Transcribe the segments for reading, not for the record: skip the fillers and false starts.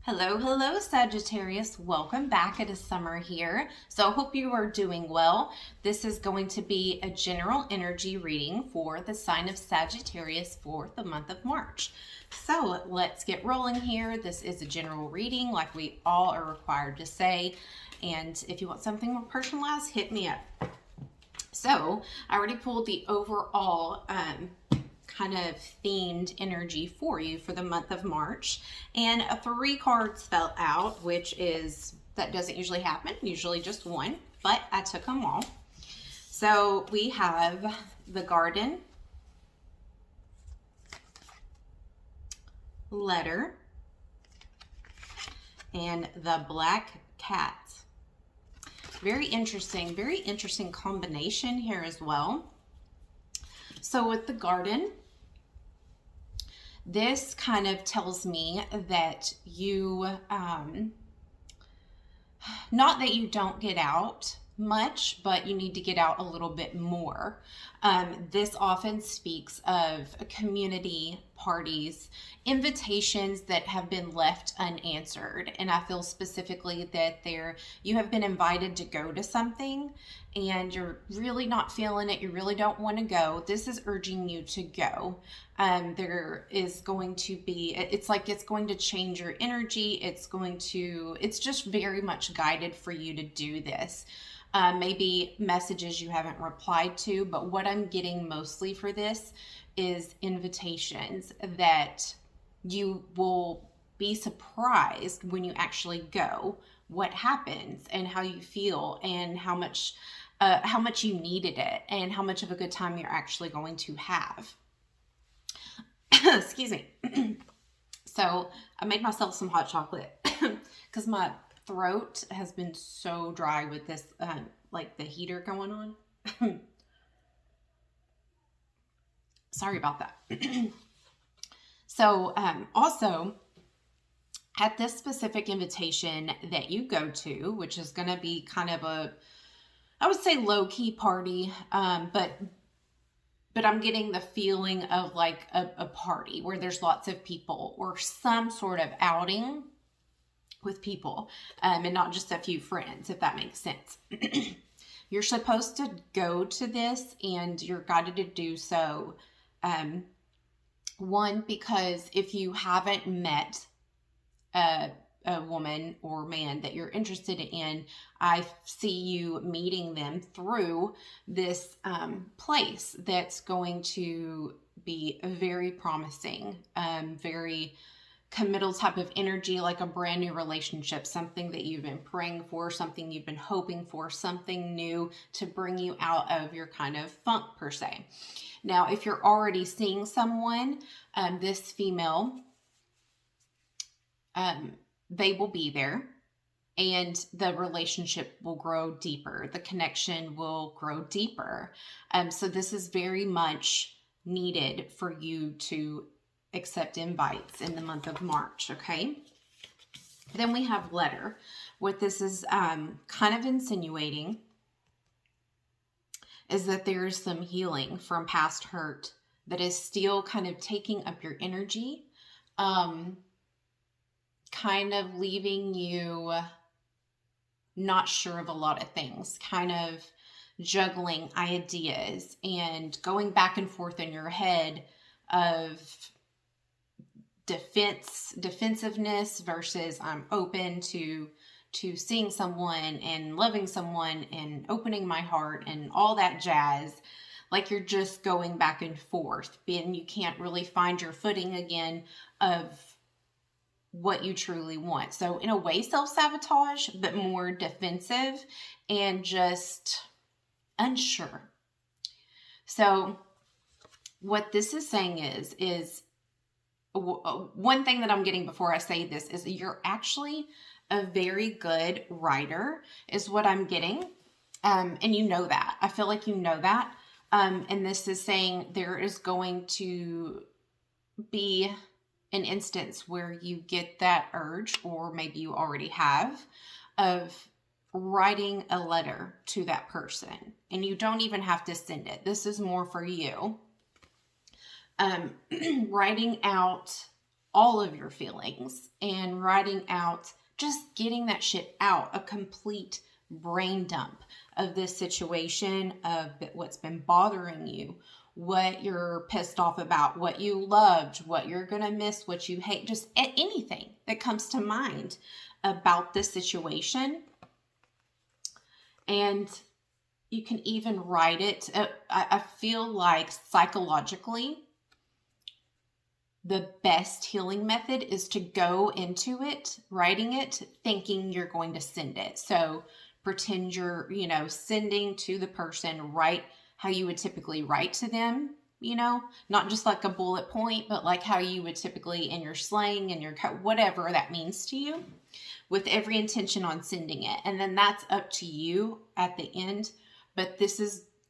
Hello, hello, Sagittarius. Welcome back. It is summer here. So I hope you are doing well. This is going to be a general energy reading for the sign of Sagittarius for the month of March. So let's get rolling here. This is a general reading like we all are required to say. And if you want something more personalized, hit me up. So I already pulled the overall kind of themed energy for you for the month of March, and 3 cards fell out, that doesn't usually happen, usually just one, but I took them all. So we have the Garden, Letter, and the Black Cat. Very interesting combination here as well. So with the Garden, this kind of tells me that you, not that you don't get out much, but you need to get out a little bit more. This often speaks of community parties, invitations that have been left unanswered. And I feel specifically that you have been invited to go to something and you're really not feeling it. You really don't want to go. This is urging you to go. There is going to be, it's like it's going to change your energy. It's just very much guided for you to do this. Maybe messages you haven't replied to, but what I'm getting mostly for this is invitations that you will be surprised when you actually go, what happens and how you feel and how much you needed it and how much of a good time you're actually going to have. Excuse me. So I made myself some hot chocolate because my throat has been so dry with this, like the heater going on. Sorry about that. So, also at this specific invitation that you go to, which is going to be kind of I would say low-key party, but I'm getting the feeling of like a party where there's lots of people or some sort of outing with people, and not just a few friends, if that makes sense. You're supposed to go to this and you're guided to do so. One, because if you haven't met a woman or man that you're interested in, I see you meeting them through this place that's going to be very promising, very committal type of energy, like a brand new relationship, something that you've been praying for, something you've been hoping for, something new to bring you out of your kind of funk per se. Now, if you're already seeing someone, this female, they will be there and the relationship will grow deeper. The connection will grow deeper. So this is very much needed for you to accept invites in the month of March, okay? Then we have Letter. What this is kind of insinuating is that there is some healing from past hurt that is still kind of taking up your energy, kind of leaving you not sure of a lot of things, kind of juggling ideas and going back and forth in your head of defensiveness versus I'm open to seeing someone and loving someone and opening my heart and all that jazz. Like you're just going back and forth and you can't really find your footing again of what you truly want. So in a way, self-sabotage, but more defensive and just unsure. So what this is saying is one thing that I'm getting before I say this is you're actually a very good writer is what I'm getting. And you know that. I feel like you know that. And this is saying there is going to be an instance where you get that urge, or maybe you already have, of writing a letter to that person. And you don't even have to send it. This is more for you. Writing out all of your feelings and writing out, just getting that shit out, a complete brain dump of this situation, of what's been bothering you, what you're pissed off about, what you loved, what you're going to miss, what you hate, just anything that comes to mind about this situation. And you can even write it. I feel like psychologically, the best healing method is to go into it, writing it, thinking you're going to send it. So pretend you're, sending to the person, write how you would typically write to them, not just like a bullet point, but like how you would typically in your slang and your whatever that means to you, with every intention on sending it. And then that's up to you at the end. But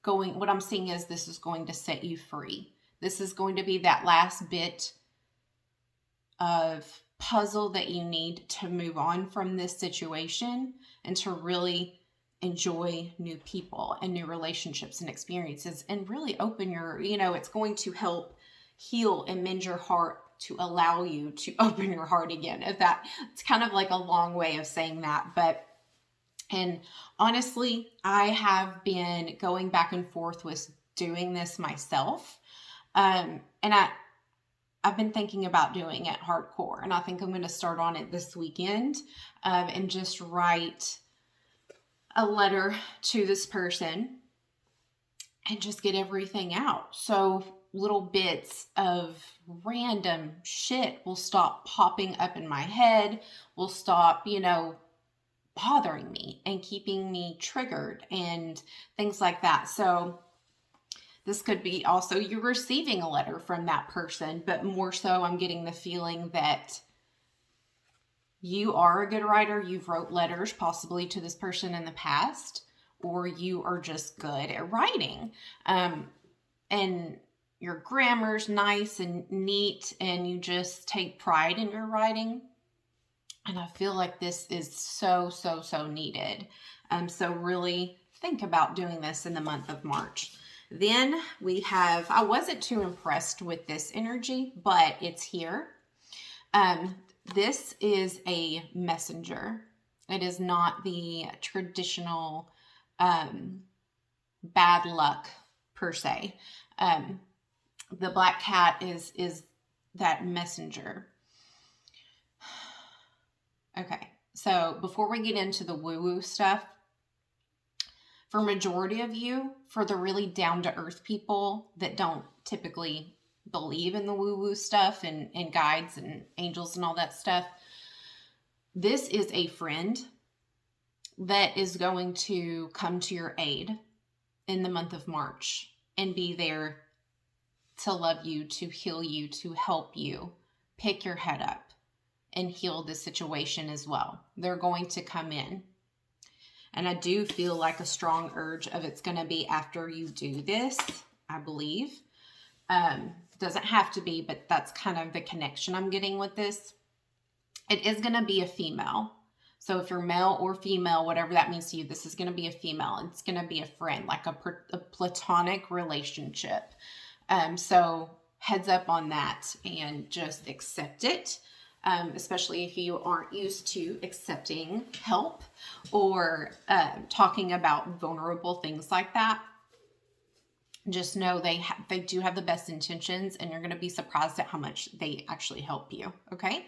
what I'm seeing is this is going to set you free. This is going to be that last bit of puzzle that you need to move on from this situation and to really enjoy new people and new relationships and experiences, and really open your, it's going to help heal and mend your heart to allow you to open your heart again. It's kind of like a long way of saying that, and honestly, I have been going back and forth with doing this myself. And I've been thinking about doing it hardcore, and I think I'm going to start on it this weekend, and just write a letter to this person and just get everything out. So little bits of random shit will stop popping up in my head, will stop, bothering me and keeping me triggered and things like that. So this could be also you receiving a letter from that person, but more so I'm getting the feeling that you are a good writer. You've wrote letters possibly to this person in the past, or you are just good at writing. And your grammar's nice and neat, and you just take pride in your writing. And I feel like this is so, so, so needed. So really think about doing this in the month of March. Then I wasn't too impressed with this energy, but it's here. This is a messenger. It is not the traditional bad luck per se. The black cat is that messenger. Okay, so before we get into the woo-woo stuff, for majority of you, for the really down-to-earth people that don't typically believe in the woo-woo stuff and guides and angels and all that stuff, this is a friend that is going to come to your aid in the month of March and be there to love you, to heal you, to help you pick your head up and heal the situation as well. They're going to come in. And I do feel like a strong urge of it's going to be after you do this, I believe. Doesn't have to be, but that's kind of the connection I'm getting with this. It is going to be a female. So if you're male or female, whatever that means to you, this is going to be a female. It's going to be a friend, like a platonic relationship. So heads up on that and just accept it. Especially if you aren't used to accepting help or talking about vulnerable things like that. Just know they do have the best intentions, and you're going to be surprised at how much they actually help you, okay?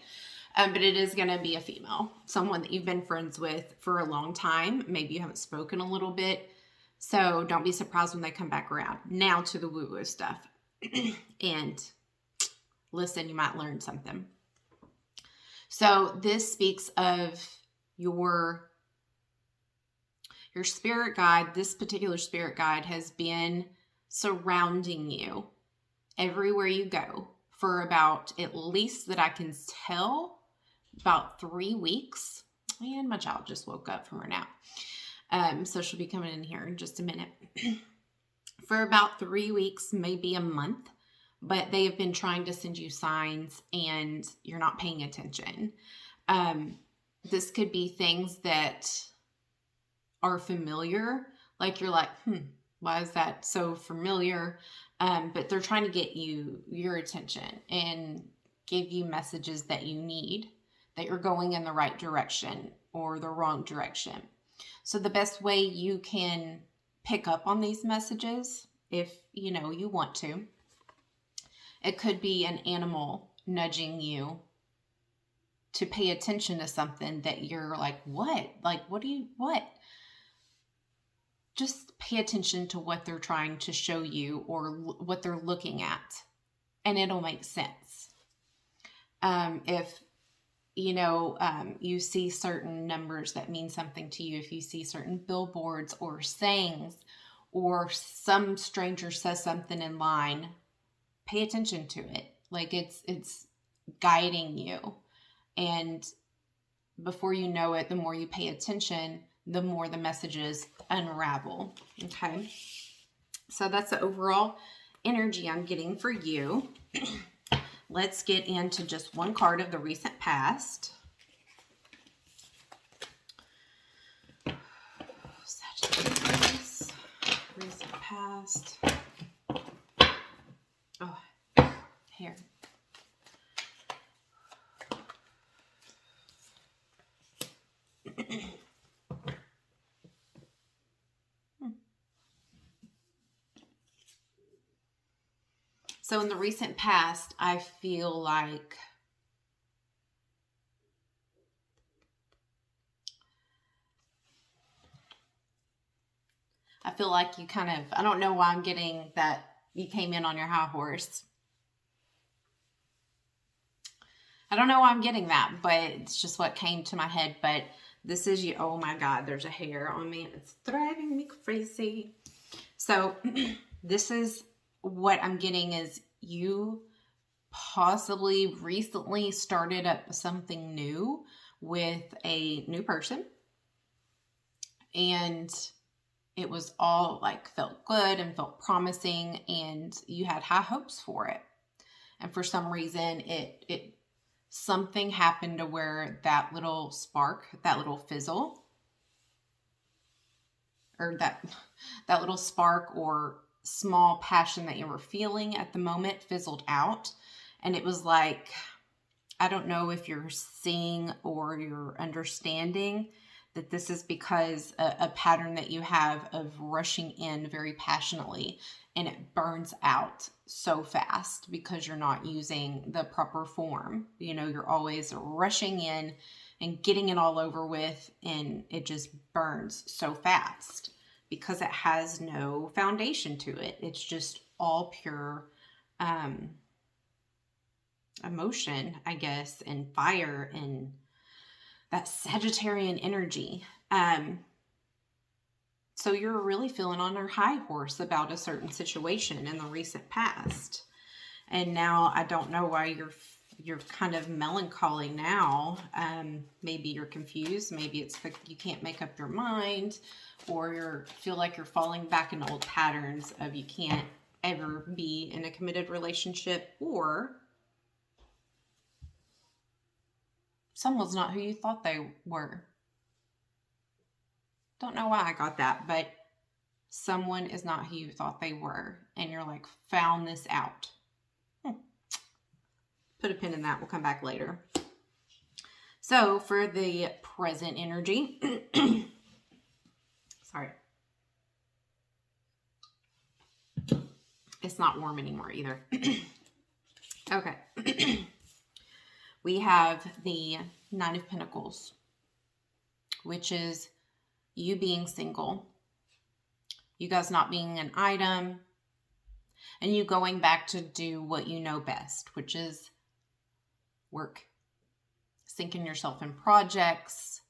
But it is going to be a female, someone that you've been friends with for a long time. Maybe you haven't spoken a little bit, so don't be surprised when they come back around. Now to the woo-woo stuff. And listen, you might learn something. So this speaks of your spirit guide. This particular spirit guide has been surrounding you everywhere you go for about, at least that I can tell, about 3 weeks. And my child just woke up from her nap. So she'll be coming in here in just a minute. For about 3 weeks, maybe a month. But they have been trying to send you signs and you're not paying attention. This could be things that are familiar. Like you're like, why is that so familiar? But they're trying to get your attention and give you messages that you need, that you're going in the right direction or the wrong direction. So the best way you can pick up on these messages, if you know you want to, it could be an animal nudging you to pay attention to something that you're like, what? Like, what? Just pay attention to what they're trying to show you or what they're looking at, and it'll make sense. If you see certain numbers that mean something to you, if you see certain billboards or sayings, or some stranger says something in line, pay attention to it. Like it's guiding you. And before you know it, the more you pay attention, the more the messages unravel. Okay. So that's the overall energy I'm getting for you. Let's get into just one card of the recent past. Sagittarius, recent past. Oh, hair. So in the recent past, I feel like you kind of, I don't know why I'm getting that you came in on your high horse. I don't know why I'm getting that, but it's just what came to my head. But this is you. Oh my God, there's a hair on me. It's driving me crazy. So this is what I'm getting is you possibly recently started up something new with a new person. And it was all like felt good and felt promising, and you had high hopes for it. And for some reason something happened to where that little spark, that little fizzle, or that little spark or small passion that you were feeling at the moment fizzled out. And it was like, I don't know if you're seeing or you're understanding that this is because a pattern that you have of rushing in very passionately, and it burns out so fast because you're not using the proper form. You're always rushing in and getting it all over with, and it just burns so fast because it has no foundation to it. It's just all pure emotion, I guess, and fire and that Sagittarian energy. So you're really feeling on your high horse about a certain situation in the recent past. And now I don't know why you're kind of melancholy now. Maybe you're confused. Maybe it's you can't make up your mind, or you feel like you're falling back into old patterns of you can't ever be in a committed relationship, or someone's not who you thought they were. Don't know why I got that, but someone is not who you thought they were, and you're like, found this out. Put a pin in that. We'll come back later. So for the present energy, sorry. It's not warm anymore either. Okay. We have the Nine of Pentacles, which is you being single, you guys not being an item, and you going back to do what you know best, which is work, sinking yourself in projects,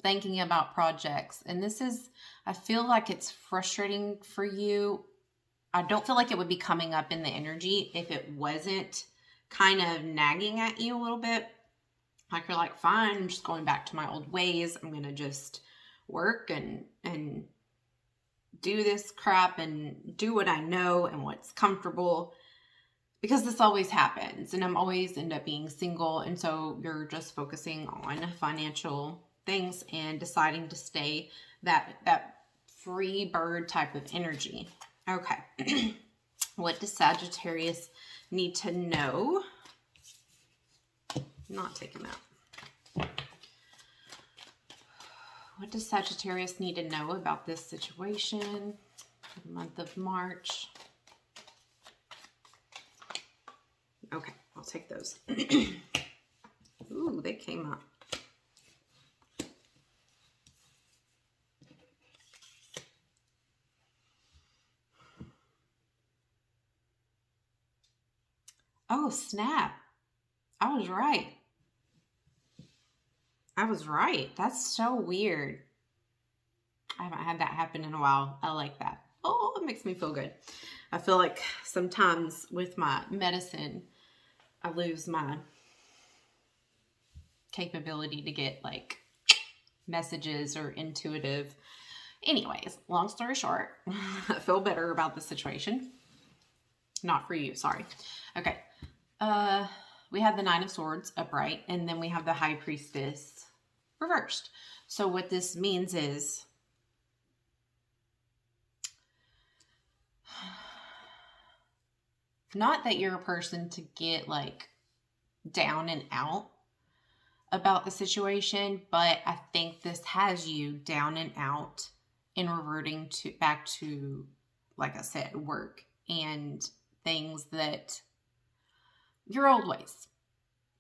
thinking about projects. And this is, I feel like it's frustrating for you. I don't feel like it would be coming up in the energy if it wasn't kind of nagging at you a little bit. Like you're like, fine, I'm just going back to my old ways. I'm going to just work and do this crap and do what I know and what's comfortable, because this always happens, and I'm always end up being single. And so you're just focusing on financial things and deciding to stay that free bird type of energy. Okay. What does Sagittarius need to know Not taking that. What does Sagittarius need to know about this situation for the month of March? Okay, I'll take those. Ooh, they came up. Oh, snap. I was right. I was right. That's so weird. I haven't had that happen in a while. I like that. Oh, it makes me feel good. I feel like sometimes with my medicine, I lose my capability to get like messages or intuitive. Anyways, long story short, I feel better about the situation. Not for you, sorry. Okay. We have the Nine of Swords upright, and then we have the High Priestess reversed. So what this means is not that you're a person to get like down and out about the situation, but I think this has you down and out and reverting to back to, like I said, work and things that your old ways,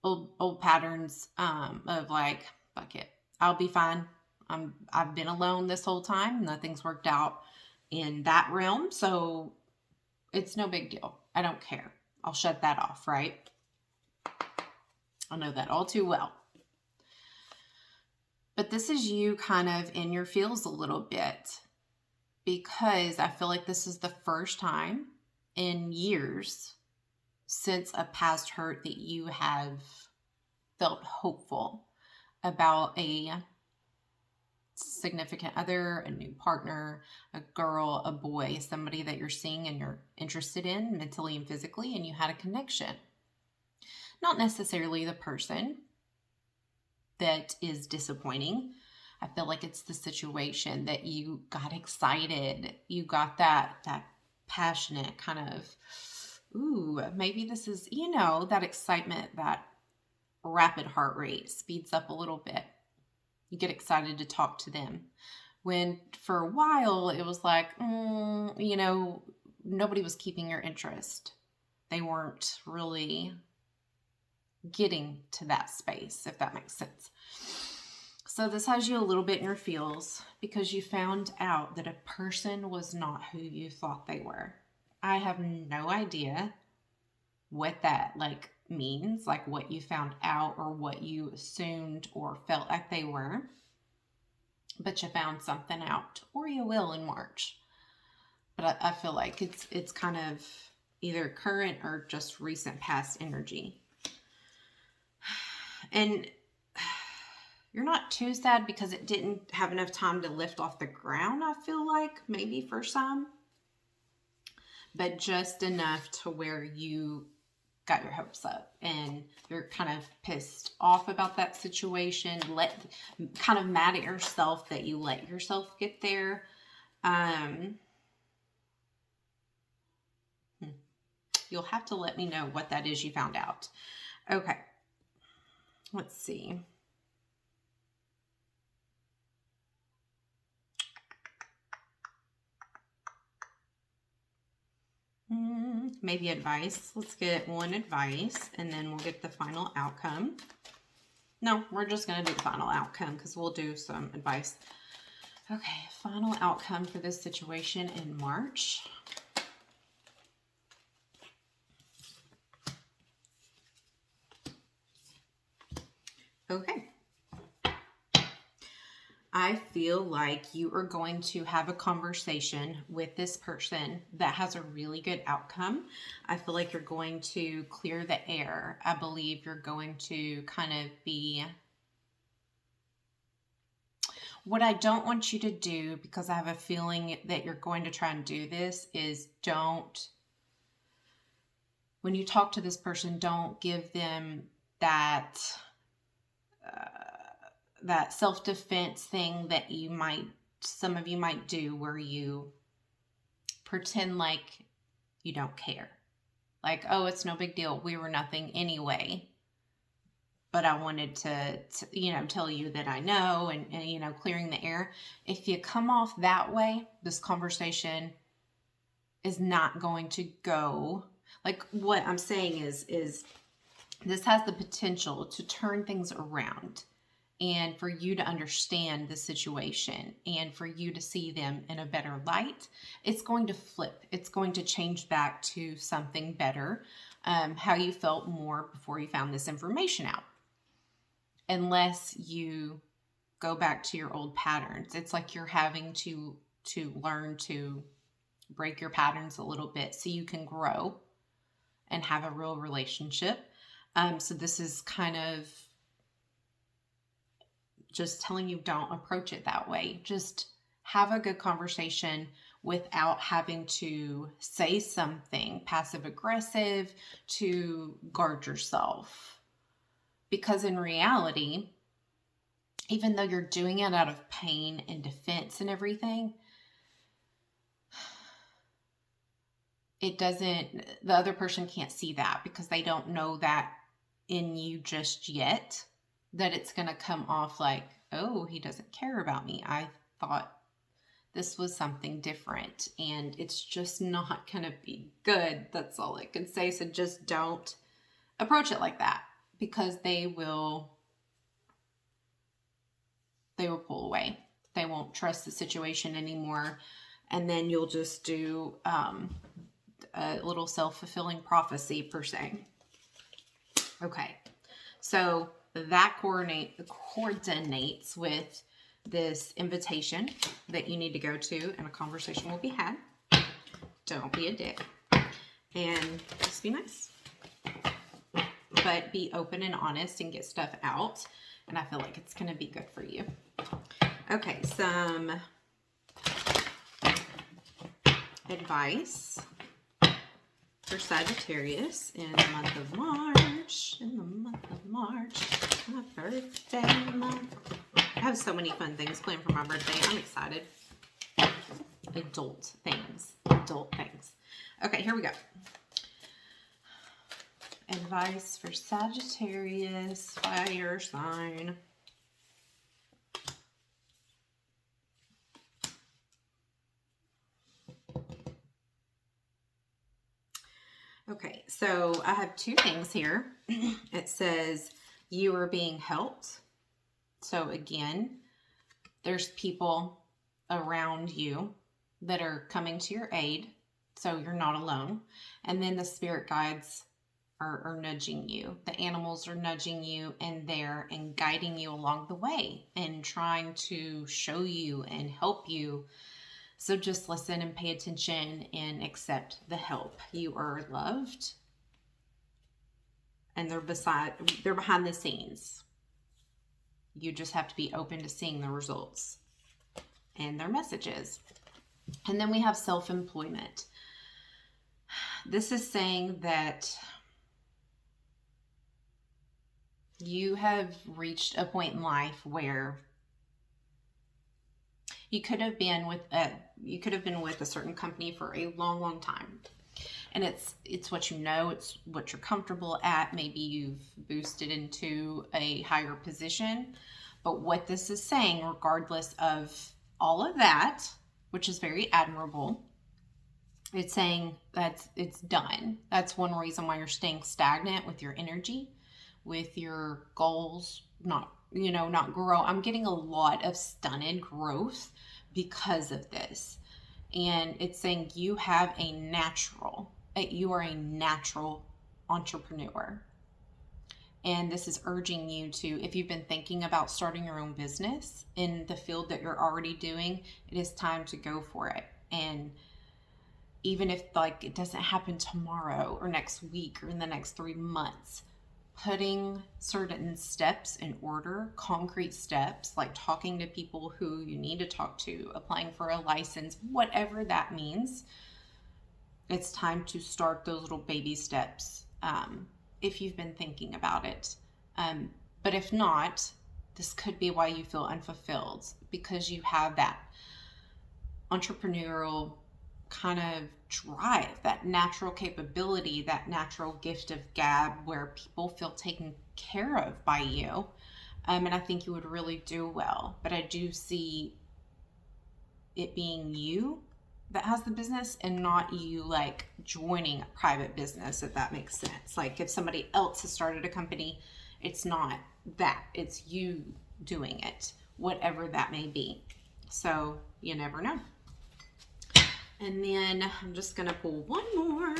old patterns of like, fuck it, I'll be fine. I've been alone this whole time. Nothing's worked out in that realm, so it's no big deal. I don't care. I'll shut that off, right? I know that all too well. But this is you kind of in your feels a little bit, because I feel like this is the first time in years since a past hurt that you have felt hopeful about a significant other, a new partner, a girl, a boy, somebody that you're seeing and you're interested in mentally and physically, and you had a connection. Not necessarily the person that is disappointing. I feel like it's the situation that you got excited. You got that passionate kind of, ooh, maybe this is, you know, that excitement, that rapid heart rate speeds up a little bit. You get excited to talk to them. When for a while it was like, you know, nobody was keeping your interest. They weren't really getting to that space, if that makes sense. So this has you a little bit in your feels because you found out that a person was not who you thought they were. I have no idea what that like means, like what you found out or what you assumed or felt like they were, but you found something out, or you will in March. But I feel like it's kind of either current or just recent past energy. And you're not too sad because it didn't have enough time to lift off the ground, I feel like, maybe for some. But just enough to where you got your hopes up and you're kind of pissed off about that situation, kind of mad at yourself that you let yourself get there. You'll have to let me know what that is you found out. Okay. Let's see. Maybe advice. Let's get one advice and then we'll get the final outcome. No, we're just going to do the final outcome because we'll do some advice. Okay, final outcome for this situation in March. Okay. I feel like you are going to have a conversation with this person that has a really good outcome. I feel like you're going to clear the air. I believe you're going to kind of be... What I don't want you to do, because I have a feeling that you're going to try and do this, is when you talk to this person, don't give them that self-defense thing that some of you might do, where you pretend like you don't care. Like, oh, it's no big deal. We were nothing anyway. but I wanted to tell you that I know, and clearing the air. If you come off that way, this conversation is not going to go. Like, what I'm saying is this has the potential to turn things around, and for you to understand the situation, and for you to see them in a better light. It's going to flip. It's going to change back to something better, how you felt more before you found this information out. Unless you go back to your old patterns. It's like you're having to learn to break your patterns a little bit so you can grow and have a real relationship. So this is kind of just telling you, don't approach it that way. Just have a good conversation without having to say something passive aggressive to guard yourself. Because in reality, even though you're doing it out of pain and defense and everything, the other person can't see that because they don't know that in you just yet, that it's going to come off like, oh, he doesn't care about me. I thought this was something different, and it's just not going to be good. That's all I can say. So just don't approach it like that, because they will pull away. They won't trust the situation anymore. And then you'll just do a little self-fulfilling prophecy per se. Okay, so that coordinates with this invitation that you need to go to, and a conversation will be had. Don't be a dick, and just be nice, but be open and honest and get stuff out, and I feel like it's going to be good for you. Okay, some advice for Sagittarius in the month of March. My birthday month. I have so many fun things planned for my birthday. I'm excited. Adult things. Okay, here we go. Advice for Sagittarius, fire sign. Okay, so I have two things here. It says you are being helped. So again, there's people around you that are coming to your aid, so you're not alone. And then the spirit guides are nudging you. The animals are nudging you and guiding you along the way and trying to show you and help you. So just listen and pay attention and accept the help. You are loved, and they're behind the scenes. You just have to be open to seeing the results and their messages. And then we have self-employment. This is saying that you have reached a point in life where you could have been with a certain company for a long, long time. And it's what you know, it's what you're comfortable at. Maybe you've boosted into a higher position. But what this is saying, regardless of all of that, which is very admirable, it's saying that it's done. That's one reason why you're staying stagnant with your energy, with your goals, not grow. I'm getting a lot of stunted growth because of this. And it's saying you are a natural entrepreneur. And this is urging you to, if you've been thinking about starting your own business in the field that you're already doing, it is time to go for it. And even if it doesn't happen tomorrow or next week or in the next 3 months, putting certain steps in order, concrete steps, like talking to people who you need to talk to, applying for a license, whatever that means, it's time to start those little baby steps if you've been thinking about it. But if not, this could be why you feel unfulfilled, because you have that entrepreneurial kind of drive, that natural capability, that natural gift of gab, where people feel taken care of by you. And I think you would really do well. But I do see it being you that has the business and not you like joining a private business, if that makes sense. Like if somebody else has started a company, it's not that. It's you doing it, whatever that may be. So you never know. And then I'm just going to pull one more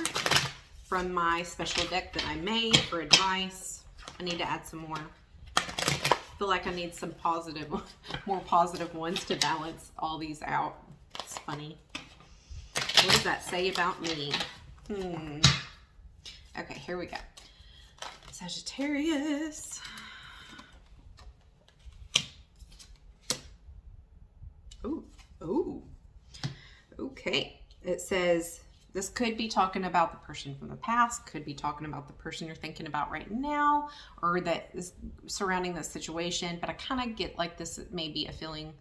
from my special deck that I made for advice. I need to add some more. I feel like I need some more positive ones to balance all these out. It's funny. What does that say about me? Okay, here we go. Sagittarius. Ooh. Okay. It says this could be talking about the person from the past, could be talking about the person you're thinking about right now, or that is surrounding this situation. But I kind of get like this may be a feeling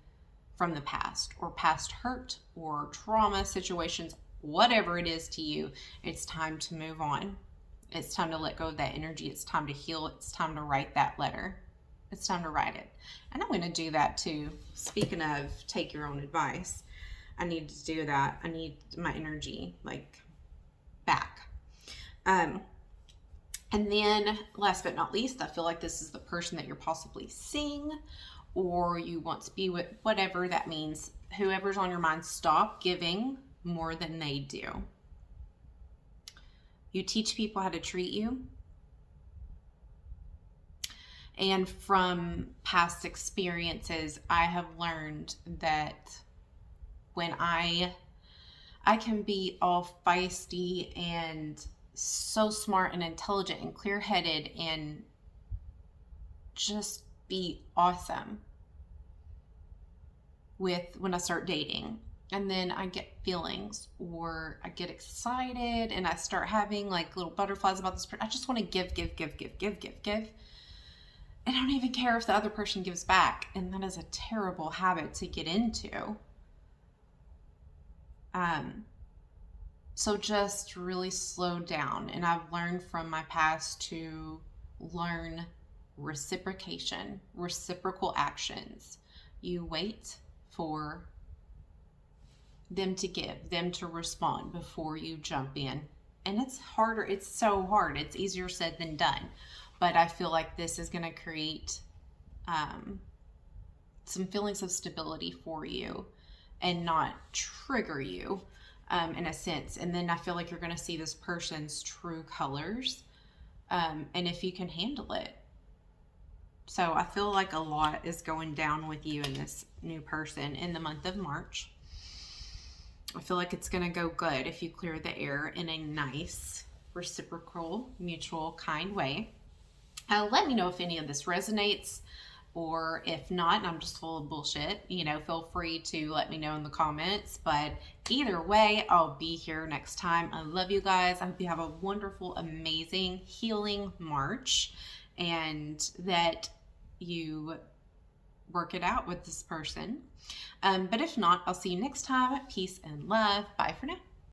from the past, or past hurt or trauma situations, whatever it is to you. It's time to move on. It's time to let go of that energy. It's time to heal. It's time to write that letter. It's time to write it. And I'm going to do that too. Speaking of take your own advice, I need to do that. I need my energy like back. And then last but not least, I feel like this is the person that you're possibly seeing or you want to be with, whatever that means. Whoever's on your mind, stop giving more than they do. You teach people how to treat you. And from past experiences, I have learned that when I can be all feisty and so smart and intelligent and clear-headed and just be awesome when I start dating. And then I get feelings or I get excited and I start having like little butterflies about this person. I just want to give. And I don't even care if the other person gives back. And that is a terrible habit to get into. So just really slow down. And I've learned from my past to learn reciprocation, reciprocal actions. You wait for them to give, them to respond before you jump in. And it's harder. It's so hard. It's easier said than done. But I feel like this is going to create some feelings of stability for you and not trigger you in a sense. And then I feel like you're going to see this person's true colors and if you can handle it. So I feel like a lot is going down with you and this new person in the month of March. I feel like it's going to go good if you clear the air in a nice, reciprocal, mutual, kind way. Let me know if any of this resonates, or if not, and I'm just full of bullshit, feel free to let me know in the comments. But either way, I'll be here next time. I love you guys. I hope you have a wonderful, amazing, healing March, and that you work it out with this person. But if not, I'll see you next time. Peace and love. Bye for now.